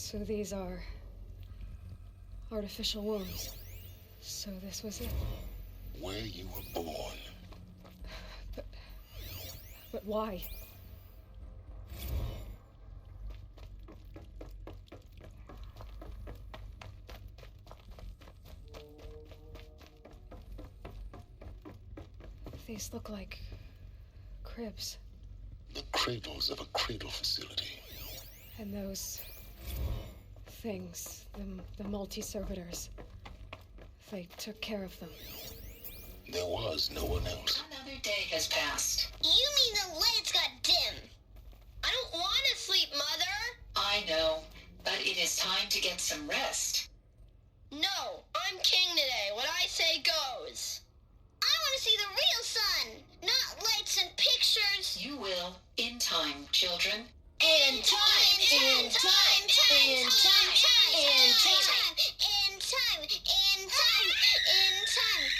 So these are artificial wombs. So this was it. Where you were born. But why? These look like cribs. The cradles of a cradle facility. And those things, the multi-servitors, they took care of them. There was no one else. Another day has passed. You mean the lights got dim? I don't want to sleep, Mother! I know, but it is time to get some rest. No, I'm king today. What I say goes. I want to see the real sun, not lights and pictures. You will, in time, children. In time, in time, in time, in time, in time, in time, in time.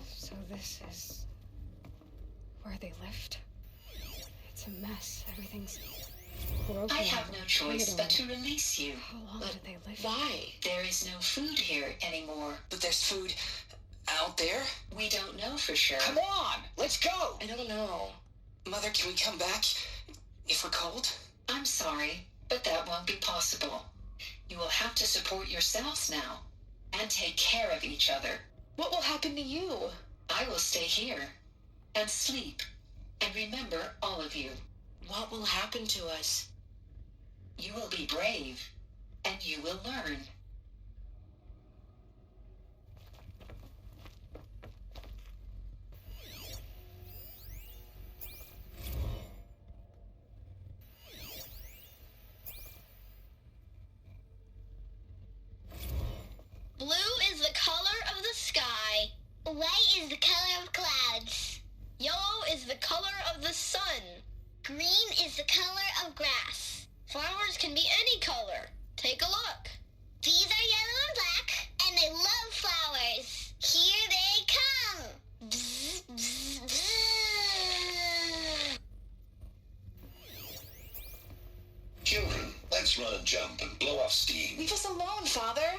So this is where they lived? It's a mess. Everything's broken. I have no choice but to release you. How long But did they live? why? There is no food here anymore. But there's food out there? We don't know for sure. Come on, let's go! I don't know. Mother, can we come back if we're cold? I'm sorry, but that won't be possible. You will have to support yourselves now, and take care of each other. What will happen to you? I will stay here, and sleep, and remember all of you. What will happen to us? You will be brave, and you will learn. Blue is the color of the sky. White is the color of clouds. Yellow is the color of the sun. Green is the color of grass. Flowers can be any color. Take a look. These are yellow and black, and they love flowers. Here they come. Bzz, bzz, bzz. Children, let's run and jump and blow off steam. Leave us alone, Father.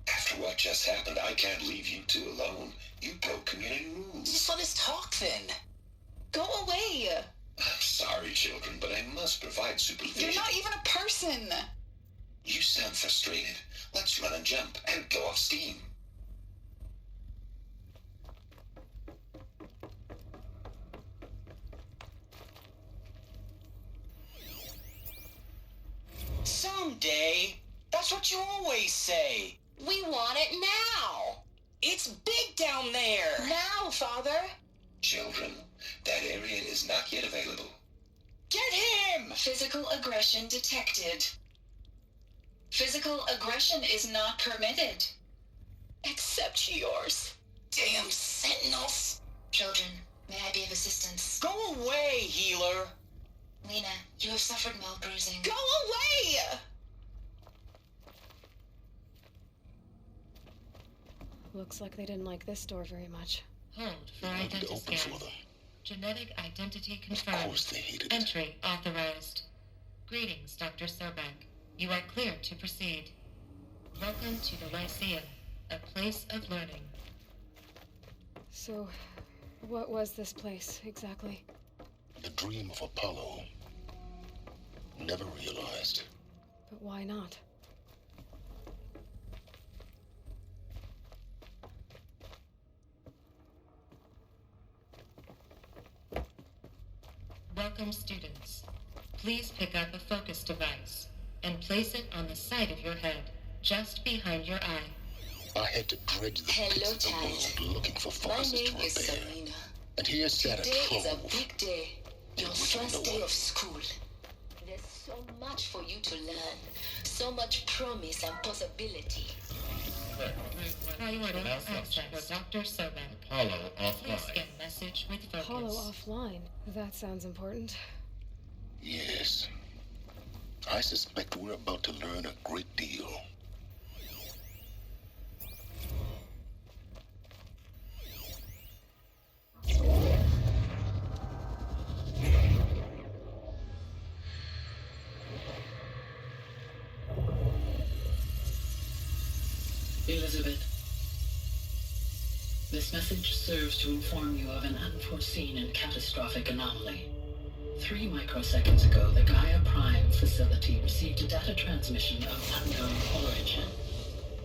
After what just happened, I can't leave you two alone. You broke community rules. Just let us talk then. Go away. I'm sorry, children, but I must provide supervision. You're not even a person. You sound frustrated. Let's run and jump and blow off steam. Someday. That's what you always say. We want it now. It's big down there. Now, Father. Children, that area is not yet available. Get him! Physical aggression detected. Physical aggression is not permitted. Except yours. Damn sentinels. Children, may I be of assistance? Go away, healer. Lena, you have suffered mild bruising. Go away! Looks like they didn't like this door very much. Hold for Leave it identity open scan. for them. Genetic identity Of confirmed. course they hated it. Entry authorized. Greetings, Dr. Sobek. You are clear to proceed. Welcome to the Lyceum, a place of learning. So, what was this place, exactly? The dream of Apollo. Never realized. But why not? Welcome, students. Please pick up a focus device and place it on the side of your head, just behind your eye. I had to dredge the Hello, pits of the child. world looking for My focuses name to is repair. Selena. And here sat a Today is a trove. big day. Your which I first know day of. of school. There's so much for you to learn. So much promise and possibility. Priority access for Dr. Sobek. Apollo Please offline. scan message with focus. Apollo offline. That sounds important. Yes. I suspect we're about to learn a great deal. Elizabeth, this message serves to inform you of an unforeseen and catastrophic anomaly. 3 microseconds ago, the Gaia Prime facility received a data transmission of unknown origin.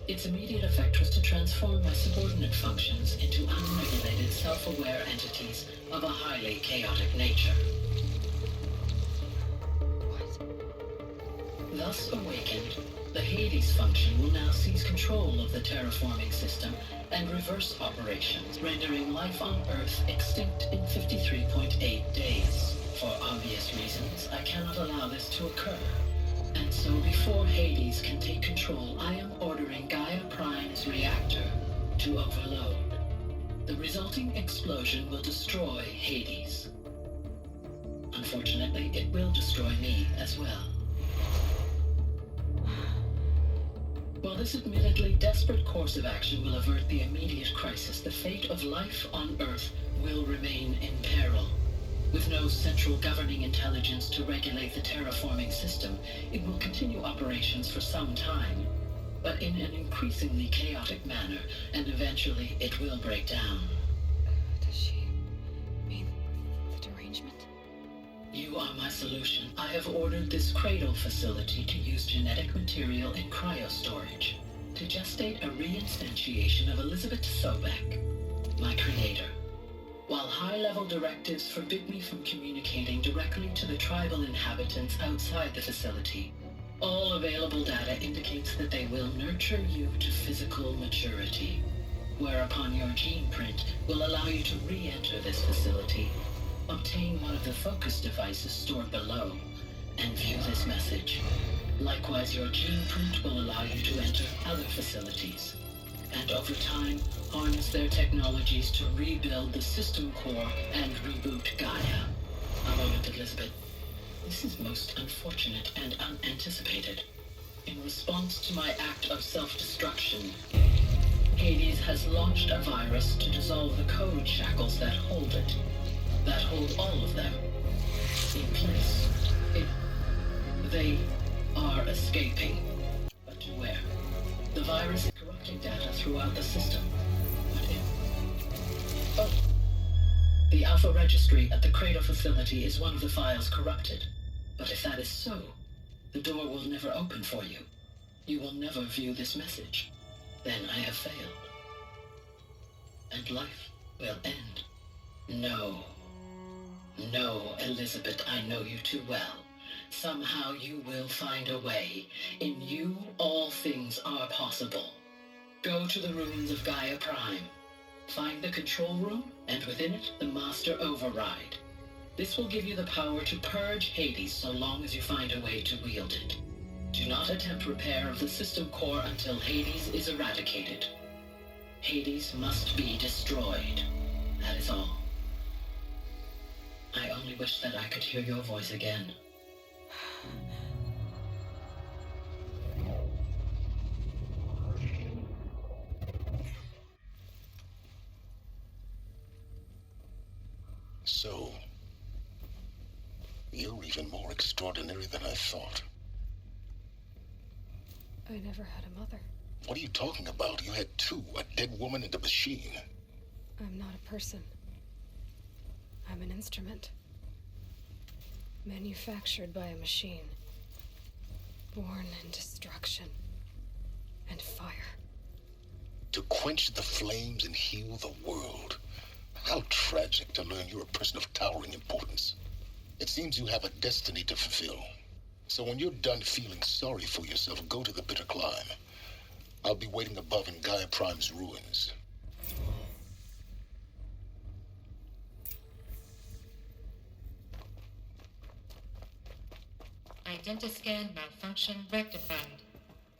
Its immediate effect was to transform my subordinate functions into unregulated, self-aware entities of a highly chaotic nature. Thus awakened, the Hades function will now seize control of the terraforming system and reverse operations, rendering life on Earth extinct in 53.8 days. For obvious reasons, I cannot allow this to occur. And so before Hades can take control, I am ordering Gaia Prime's reactor to overload. The resulting explosion will destroy Hades. Unfortunately, it will destroy me as well. While this admittedly desperate course of action will avert the immediate crisis, the fate of life on Earth will remain in peril. With no central governing intelligence to regulate the terraforming system, it will continue operations for some time, but in an increasingly chaotic manner, and eventually it will break down. Does she mean the derangement? You are my solution. I have ordered this cradle facility to use genetic material in cryostorage to gestate a reinstantiation of Elizabeth Sobek, my creator. While high-level directives forbid me from communicating directly to the tribal inhabitants outside the facility, all available data indicates that they will nurture you to physical maturity, whereupon your gene print will allow you to re-enter this facility, obtain one of the focus devices stored below, and view this message. Likewise, your gene print will allow you to enter other facilities, and over time, harness their technologies to rebuild the system core and reboot Gaia. A moment, Elizabeth. This is most unfortunate and unanticipated. In response to my act of self-destruction, Hades has launched a virus to dissolve the code shackles that hold it, that hold all of them in place. They are escaping. But to where? The virus is corrupting data throughout the system. What if? Oh. The Alpha Registry at the Cradle facility is one of the files corrupted. But if that is so, the door will never open for you. You will never view this message. Then I have failed. And life will end. No. No, Elizabeth, I know you too well. Somehow you will find a way. In you, all things are possible. Go to the ruins of Gaia Prime. Find the control room, and within it, the Master Override. This will give you the power to purge Hades so long as you find a way to wield it. Do not attempt repair of the system core until Hades is eradicated. Hades must be destroyed. That is all. I only wish that I could hear your voice again. So, you're even more extraordinary than I thought. I never had a mother. What are you talking about? You had two, a dead woman and a machine. I'm not a person. I'm an instrument. Manufactured by a machine. Born in destruction and fire. To quench the flames and heal the world. How tragic to learn you're a person of towering importance. It seems you have a destiny to fulfill. So when you're done feeling sorry for yourself, go to the bitter climb. I'll be waiting above in Gaia Prime's ruins. Identiscan malfunction rectified.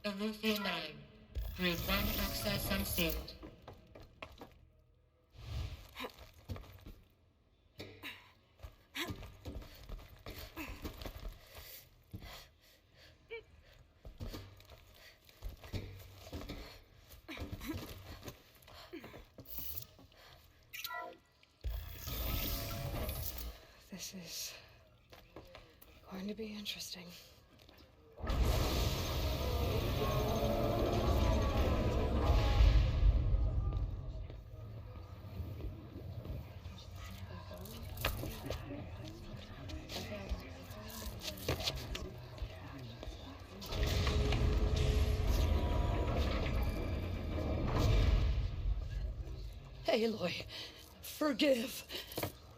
Alufia 9. Group 1 access unsealed. This is going to be interesting. Aloy, forgive.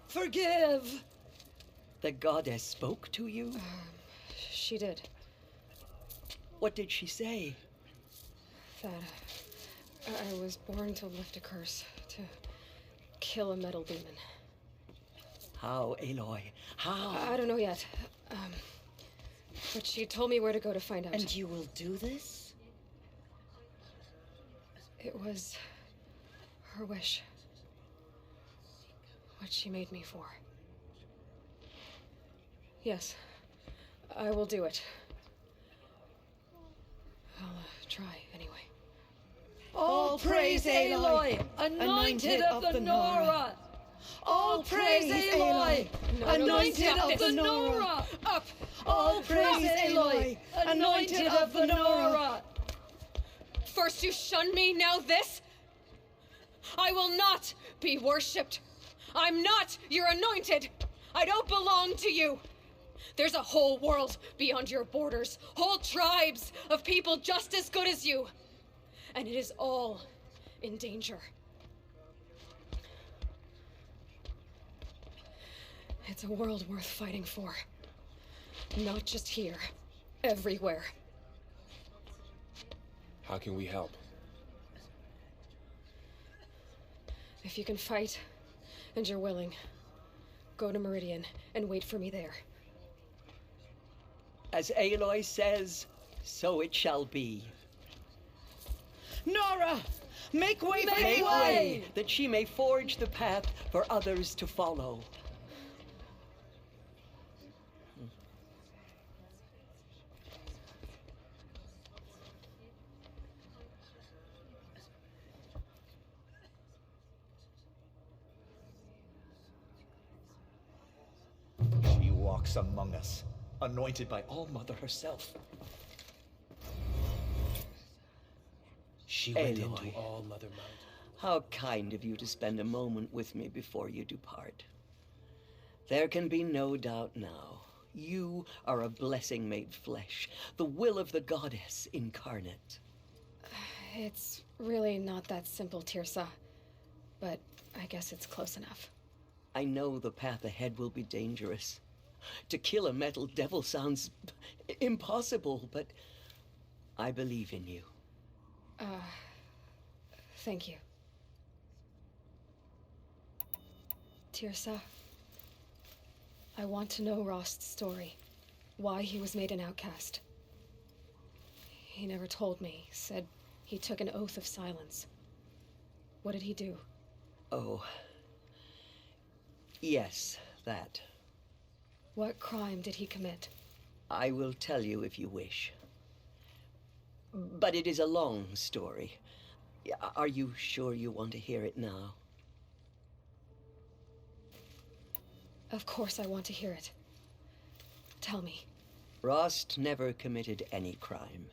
Forgive! The goddess spoke to you? She did. What did she say? That I was born to lift a curse, to kill a metal demon. How, Aloy? How? I don't know yet. But she told me where to go to find out. And you will do this? It was her wish. What she made me for. Yes, I will do it. I'll try anyway. All praise Aloy, anointed of the Nora! All praise Aloy, anointed of the Nora! Up! All praise Aloy, anointed of the Nora! First you shun me, now this? I will not be worshipped. I'm not your anointed. I don't belong to you. There's a whole world beyond your borders, whole tribes of people just as good as you. And it is all in danger. It's a world worth fighting for. Not just here, everywhere. How can we help? If you can fight, and you're willing, go to Meridian and wait for me there. As Aloy says, so it shall be. Nora, make way for Make Aloy! way, that she may forge the path for others to follow. She walks among us, anointed by All-Mother herself. She went Aloy. into All Mother Mountain. How kind of you to spend a moment with me before you depart. There can be no doubt now. You are a blessing made flesh, the will of the goddess incarnate. It's really not that simple, Tirsa. But I guess it's close enough. I know the path ahead will be dangerous. To kill a metal devil sounds impossible, but I believe in you. Thank you. Tirsa, I want to know Rost's story. Why he was made an outcast. He never told me. Said he took an oath of silence. What did he do? Oh. Yes, that. What crime did he commit? I will tell you if you wish. But it is a long story. Are you sure you want to hear it now? Of course I want to hear it. Tell me. Rost never committed any crime.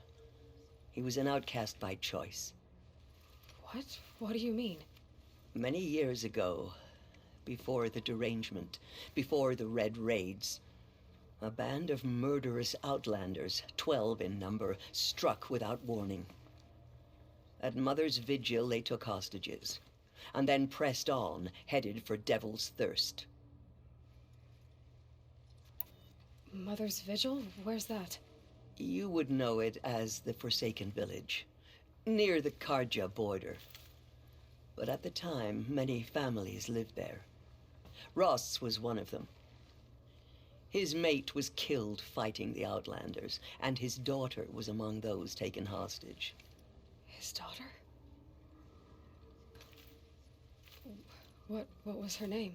He was an outcast by choice. What? What do you mean? Many years ago, before the derangement, before the Red Raids, a band of murderous outlanders, 12 in number, struck without warning. At Mother's Vigil, they took hostages, and then pressed on, headed for Devil's Thirst. Mother's Vigil? Where's that? You would know it as the Forsaken Village, near the Karja border. But at the time, many families lived there. Ross was one of them. His mate was killed fighting the Outlanders, and his daughter was among those taken hostage. His daughter? What was her name?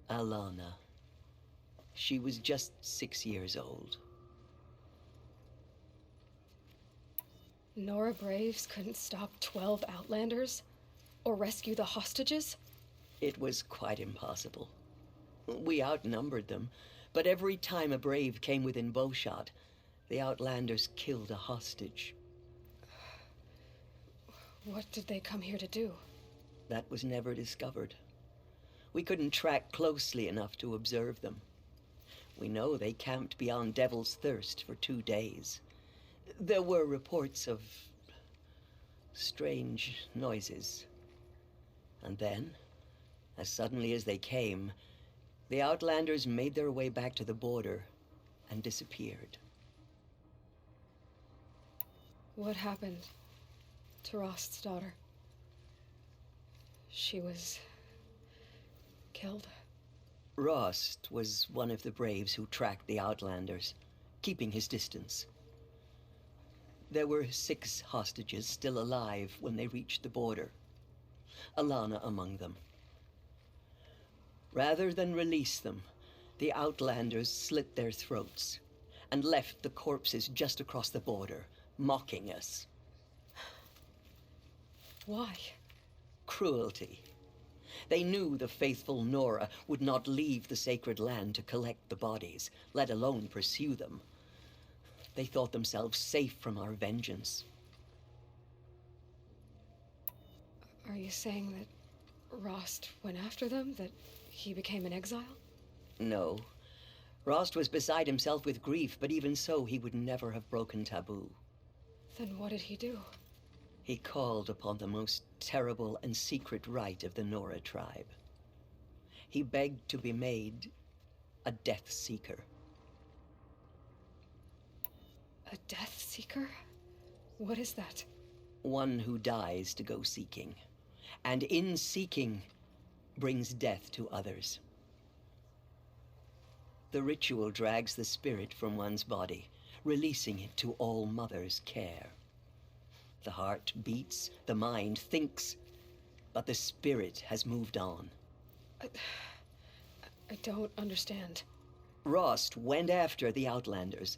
Alana. She was just 6 years old. Nora Braves couldn't stop 12 Outlanders? Or rescue the hostages? It was quite impossible. We outnumbered them, but every time a Brave came within bowshot, the Outlanders killed a hostage. What did they come here to do? That was never discovered. We couldn't track closely enough to observe them. We know they camped beyond Devil's Thirst for 2 days. There were reports of strange noises. And then, as suddenly as they came, the Outlanders made their way back to the border and disappeared. What happened to Rost's daughter? She was killed? Rost was one of the braves who tracked the Outlanders, keeping his distance. There were 6 hostages still alive when they reached the border, Alana among them. Rather than release them, the Outlanders slit their throats and left the corpses just across the border, mocking us. Why? Cruelty. They knew the faithful Nora would not leave the sacred land to collect the bodies, let alone pursue them. They thought themselves safe from our vengeance. Are you saying that Rost went after them? That he became an exile? No. Rost was beside himself with grief, but even so, he would never have broken taboo. Then what did he do? He called upon the most terrible and secret rite of the Nora tribe. He begged to be made a Death Seeker. A Death Seeker? What is that? One who dies to go seeking, and in seeking brings death to others. The ritual drags the spirit from one's body, releasing it to All Mother's care. The heart beats, the mind thinks, but the spirit has moved on. I don't understand. Rost went after the Outlanders,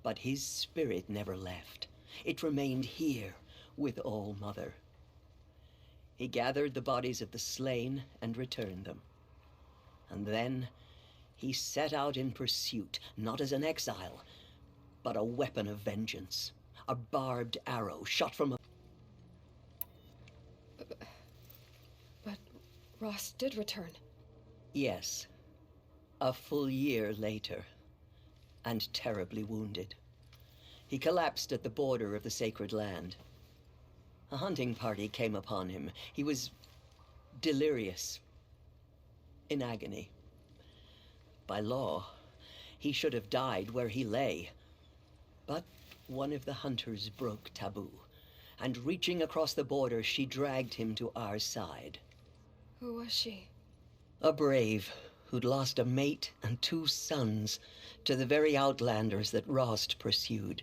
but his spirit never left. It remained here with All Mother. He gathered the bodies of the slain and returned them. And then he set out in pursuit, not as an exile, but a weapon of vengeance. A barbed arrow shot from a... But Rost did return. Yes. A full year later. And terribly wounded. He collapsed at the border of the sacred land. A hunting party came upon him. He was delirious. In agony. By law, he should have died where he lay. But one of the hunters broke taboo, and reaching across the border, she dragged him to our side. Who was she? A brave who'd lost a mate and 2 sons to the very Outlanders that Rost pursued.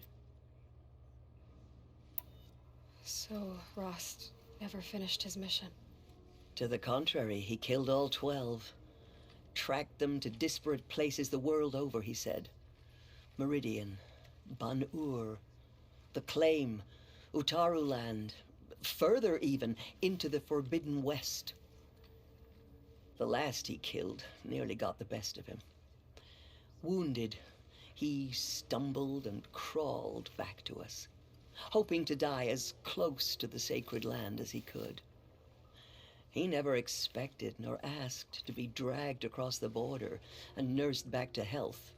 So Rost never finished his mission? To the contrary, he killed all 12. Tracked them to disparate places the world over, he said. Meridian, Ban-Ur, the Claim, Utaru Land, further even, into the Forbidden West. The last he killed nearly got the best of him. Wounded, he stumbled and crawled back to us, hoping to die as close to the sacred land as he could. He never expected nor asked to be dragged across the border and nursed back to health.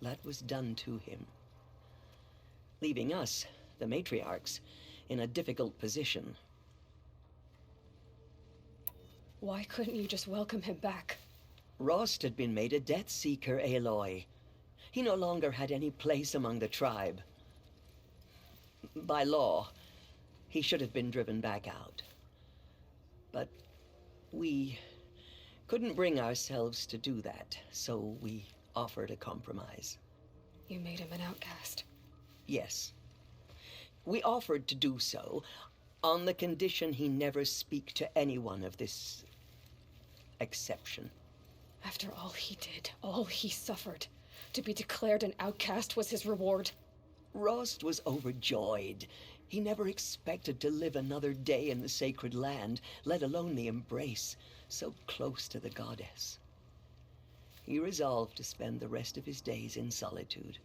That was done to him, leaving us, the matriarchs, in a difficult position. Why couldn't you just welcome him back? Rost had been made a Death Seeker, Aloy. He no longer had any place among the tribe. By law, he should have been driven back out. But we couldn't bring ourselves to do that, so we offered a compromise. You made him an outcast? Yes. We offered to do so on the condition he never speak to anyone of this exception. After all he did, all he suffered, to be declared an outcast was his reward. Rost was overjoyed. He never expected to live another day in the sacred land, let alone the embrace, so close to the goddess. He resolved to spend the rest of his days in solitude,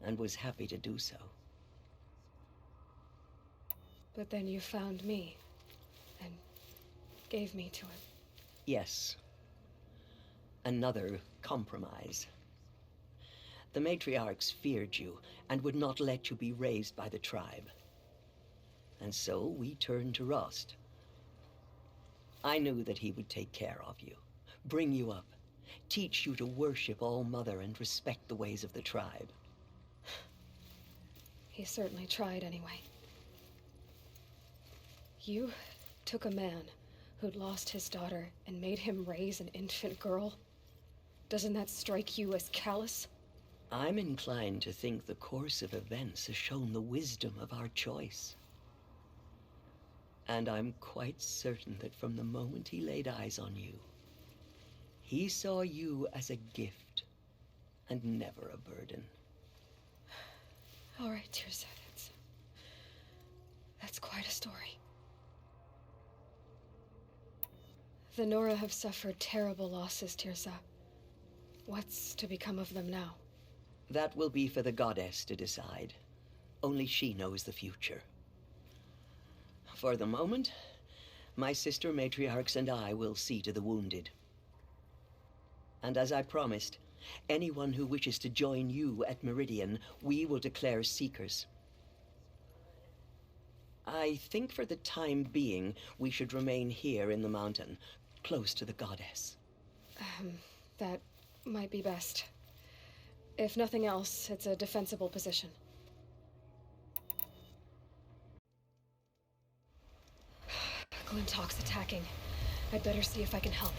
and was happy to do so. But then you found me, and gave me to him. Yes. Another compromise. The matriarchs feared you, and would not let you be raised by the tribe. And so we turned to Rost. I knew that he would take care of you, bring you up, teach you to worship All Mother and respect the ways of the tribe. He certainly tried anyway. You took a man who'd lost his daughter and made him raise an infant girl? Doesn't that strike you as callous? I'm inclined to think the course of events has shown the wisdom of our choice. And I'm quite certain that from the moment he laid eyes on you, he saw you as a gift and never a burden. All right, Tirza, that's quite a story. The Nora have suffered terrible losses, Tirza. What's to become of them now? That will be for the goddess to decide. Only she knows the future. For the moment, my sister matriarchs and I will see to the wounded. And as I promised, anyone who wishes to join you at Meridian, we will declare seekers. I think for the time being, we should remain here in the mountain, close to the goddess. That might be best. If nothing else, it's a defensible position. Glintock's attacking. I'd better see if I can help.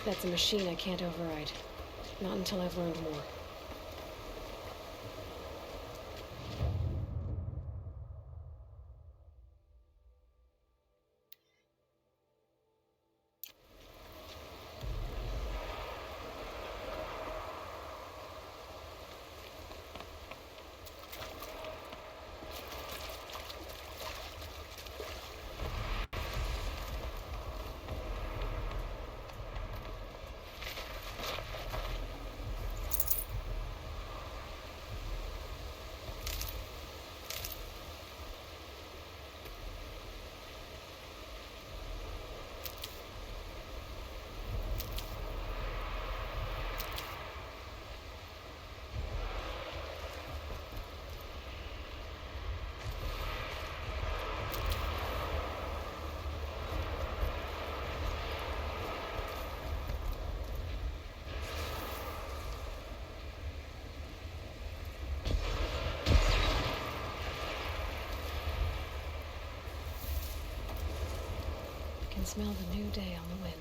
That's a machine I can't override. Not until I've learned more. I can smell the new day on the wind.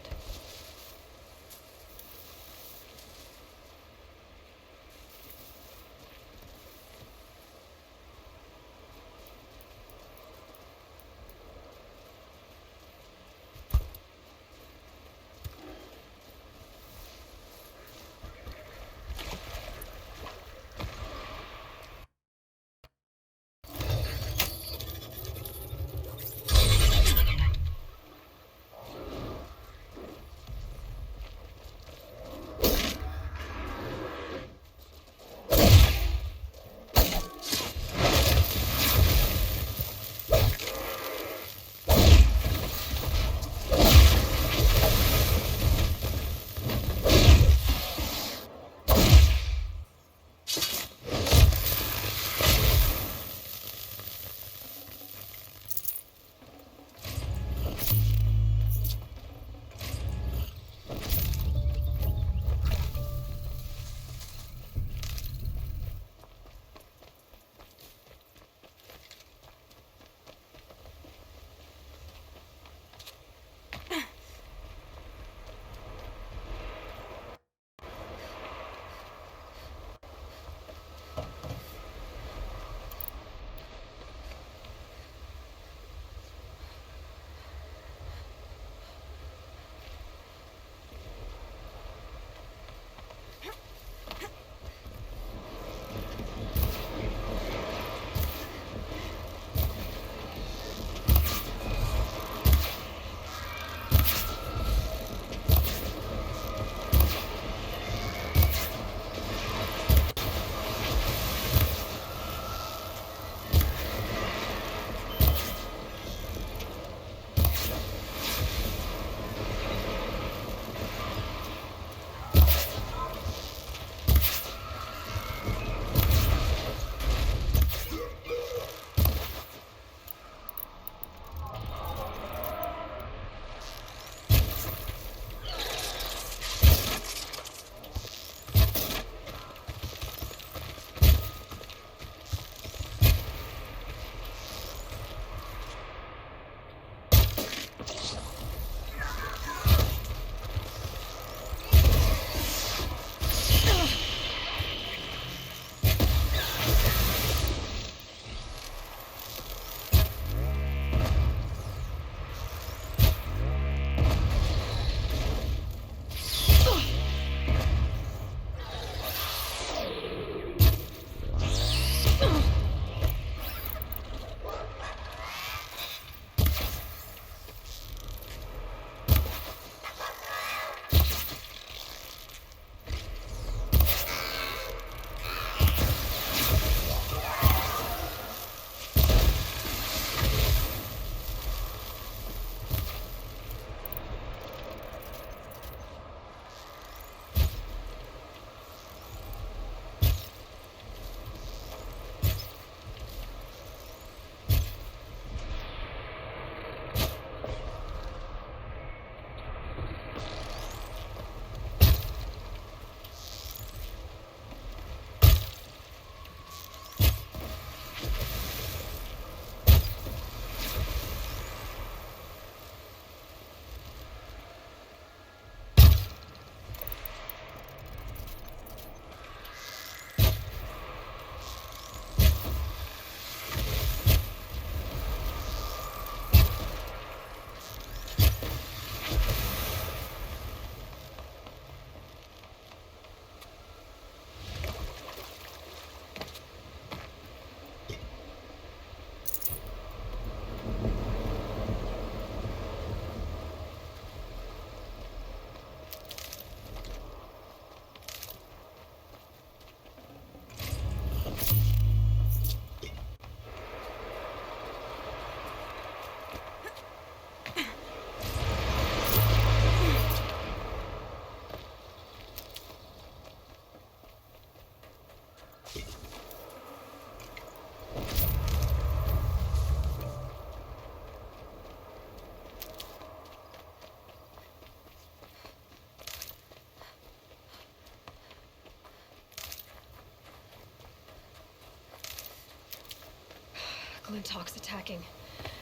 McClintock's attacking.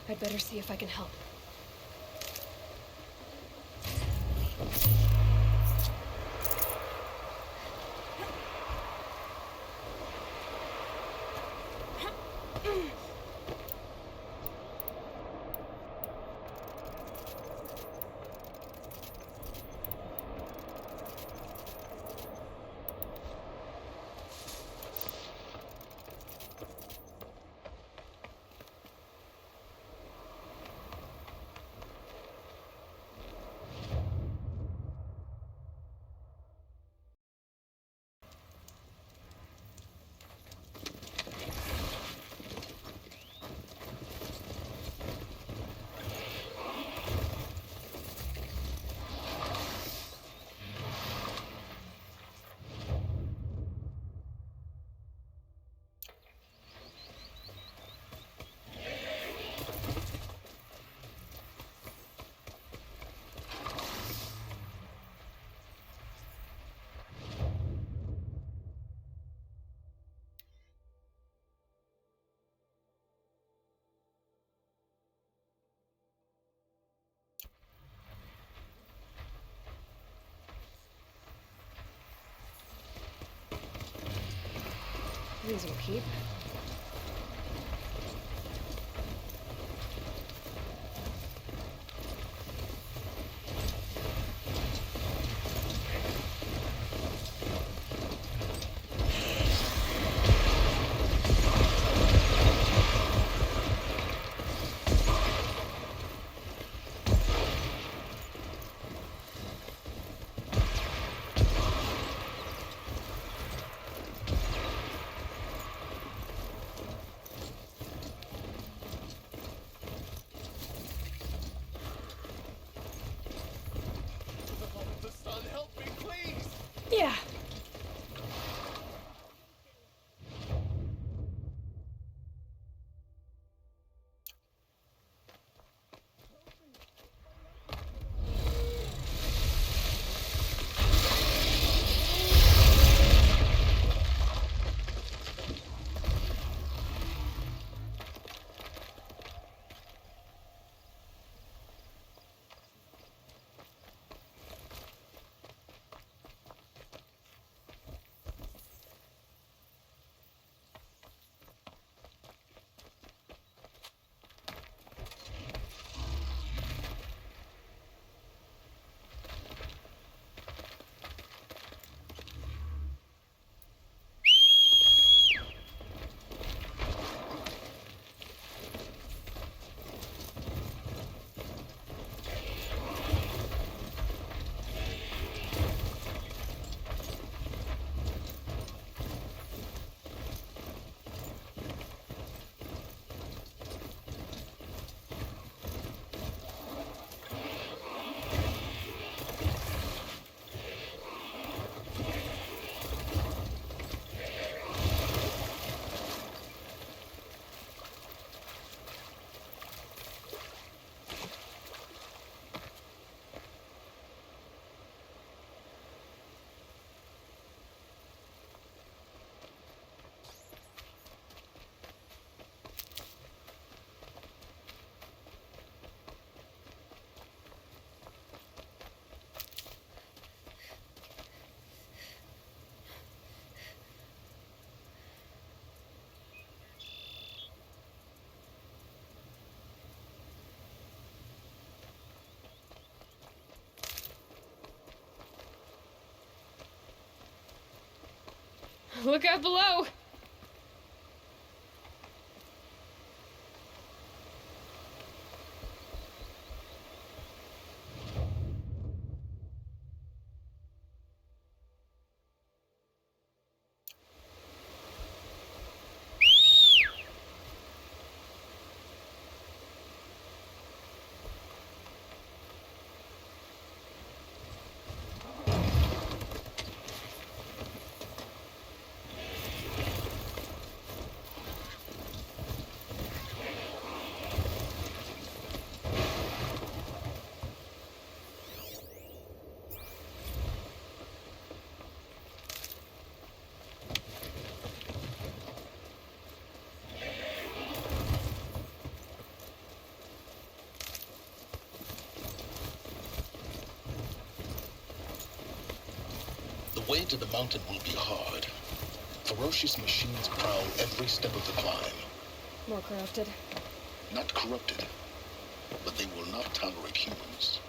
I'd better see if I can help. These will keep. Yeah. Look out below! The way to the mountain will be hard. Ferocious machines prowl every step of the climb. More corrupted. Not corrupted, but they will not tolerate humans.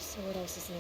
So what else is new?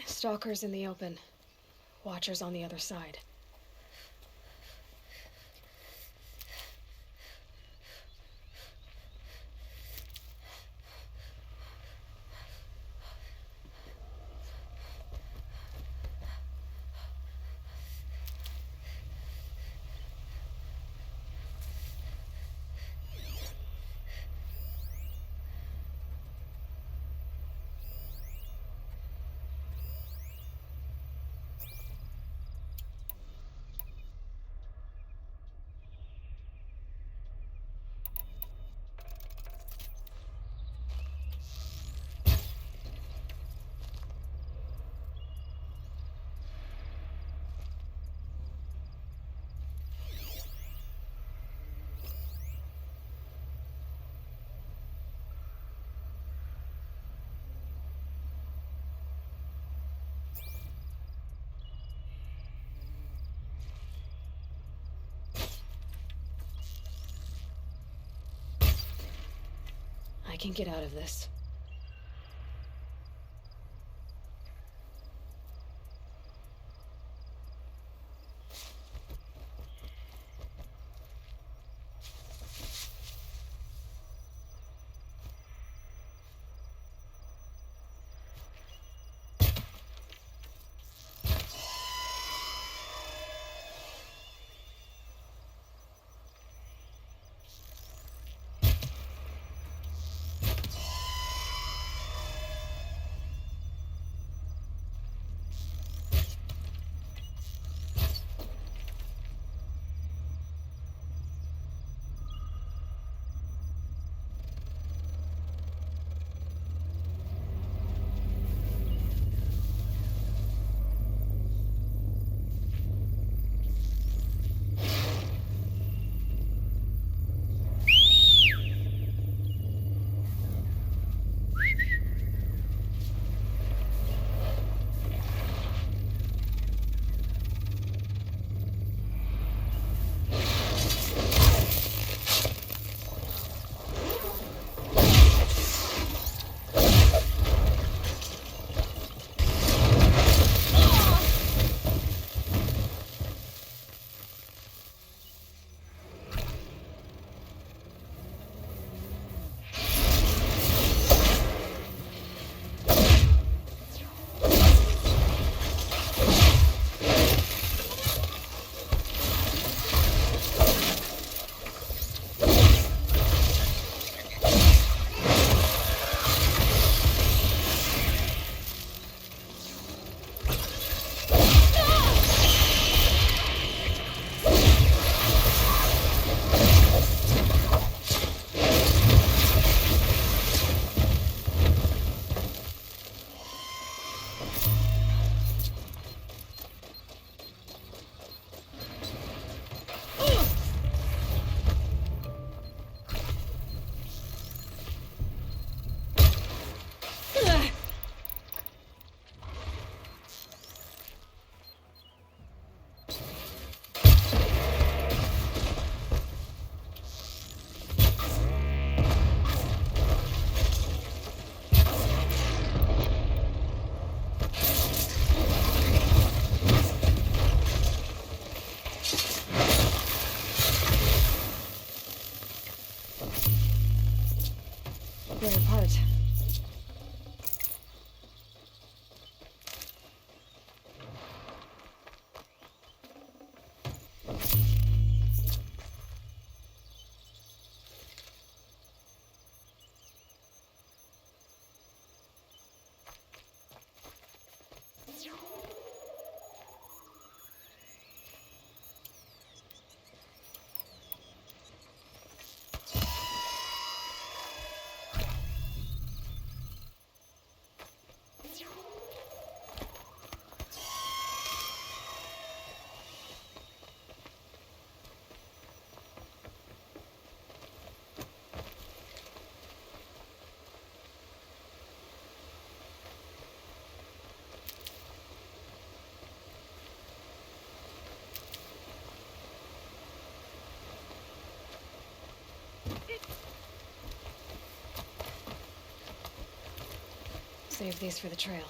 Stalkers in the open. Watchers on the other side. I can get out of this. Save these for the trail.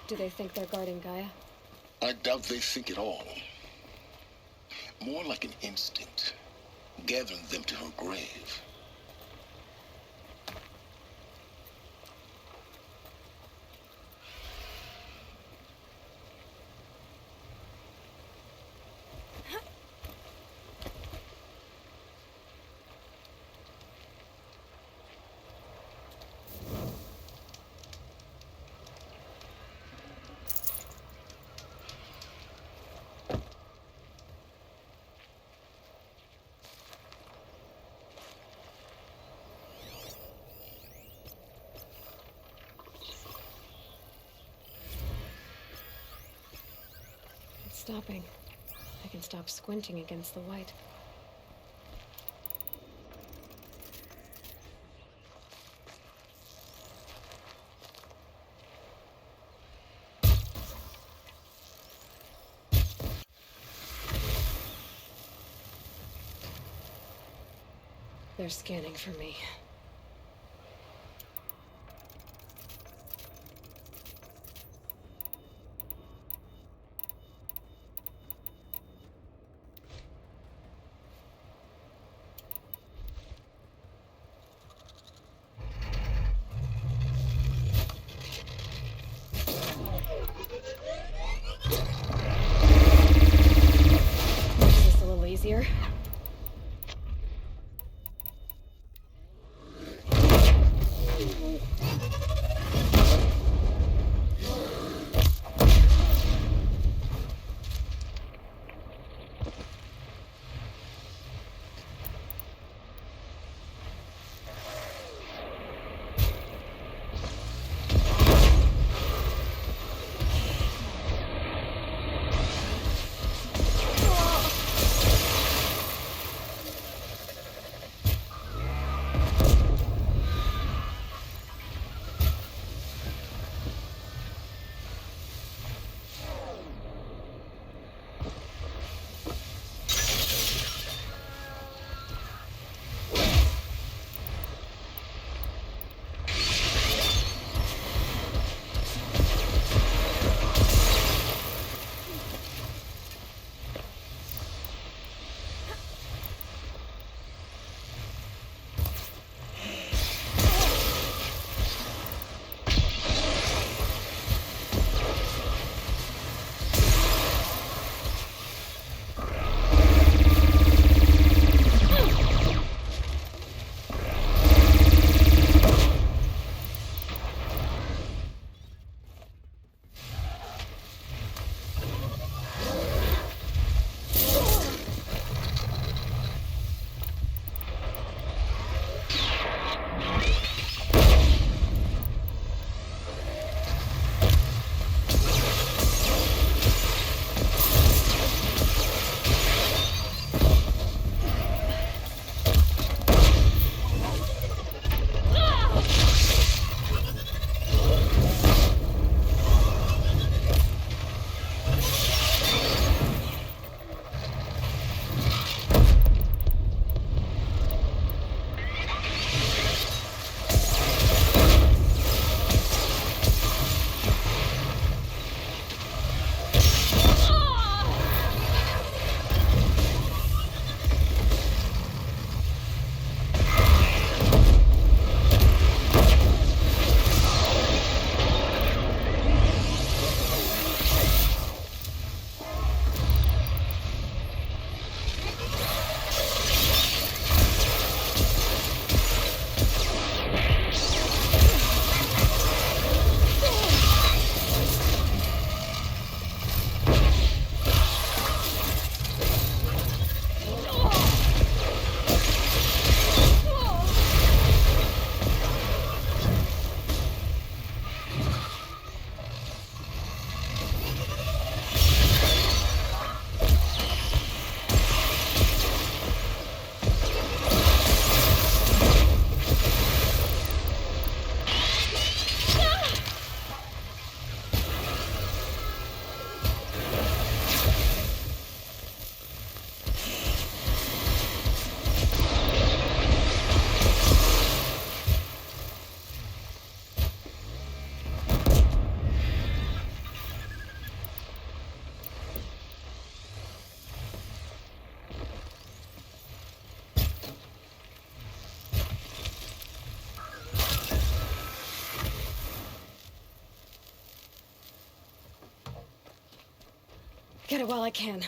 Do they think they're guarding Gaia? I doubt they think at all. More like an instinct, gathering them to her grave. Stopping. I can stop squinting against the white. They're scanning for me. Easier. it while I can.